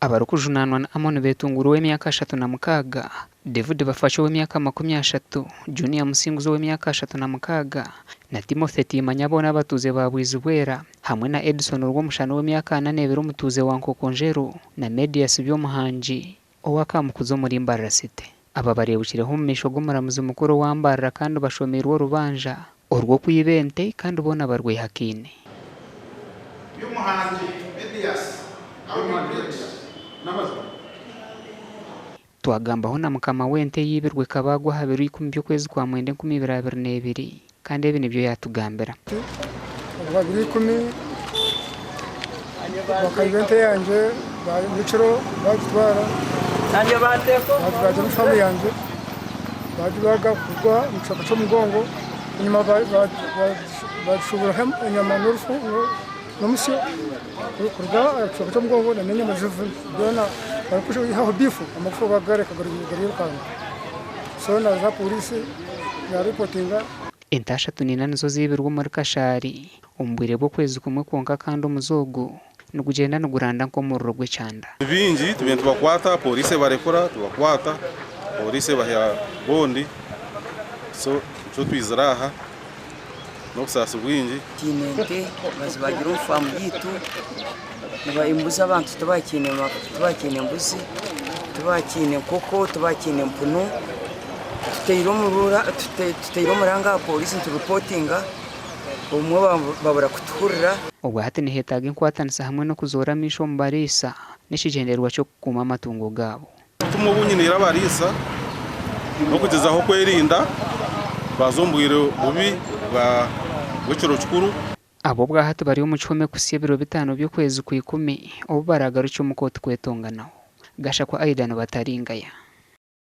Abarukujunanwa na Amon Betunguru w'emyaka 36, David Bafasho w'emyaka 30, Junior Musinguzo w'emyaka 36 na Timothy Timanyabona abatuze ba Bwizubwera hamwe na Edison Rwomushano w'emyaka 42 umutuze wa Nkokonjeru na Medias by'omuhanji owakamukuzo muri Mbarara City. Aba barebukireho mu misho g'umuramuzi mukuru wa Mbarara kandi bashomerwa rubanja urwo kwibente kandi ubona barwe hakine. By'umuhanji Medias Twagambaho na mukama wente yibirwe kabagwa habiri 10 kwezi kwa mwende 2022 kandi ebi nibyo yatugambira. Babiri 10 bakayente yanje biciro bagitwara nanje bateko baje mu family yanje bajibaga kugwa mucaka cyo mugongo nyuma bashobora hem inyama n'urufu n'umusyo kurga cyo cyo mugongo na nyama zivu dona barakusho ihaho bifu amafu bagare kagari kandi so na za polisi ya reportinga Entasha tunina nizo zibirwa muri Kashari umbwire bwo kwezi kumwe konka kandi umuzogo nugugenda nuguranda nko mu rurogwe cyanda. Binji tubintu bakwata polisi barekora tubakwata polisi bahya bondi so cyo twizaraha no kusasa ubwinji kinente bazibagira umfamu yitu niba imbuza abantu tubakine mbuzi tubakine koko tubakine mpuno tuteyiro muranga polisi tureportinga umwe babura kuturira ubwo hati ni hetaga inkwatanisa hamwe no kuzora misho mbarisa nishigenderwa cyo kuma amatungo gabo tumubunyinira barisa no kugezaho kwerinda bazombwire bubi bwa bwiciro cyukuru abo bwa hati bari mu cyome kusiye biro bitano byo kwezi ku 10 obo baragarucyo mukoti kwetonganaho gasha kwa Aidan bataringaya.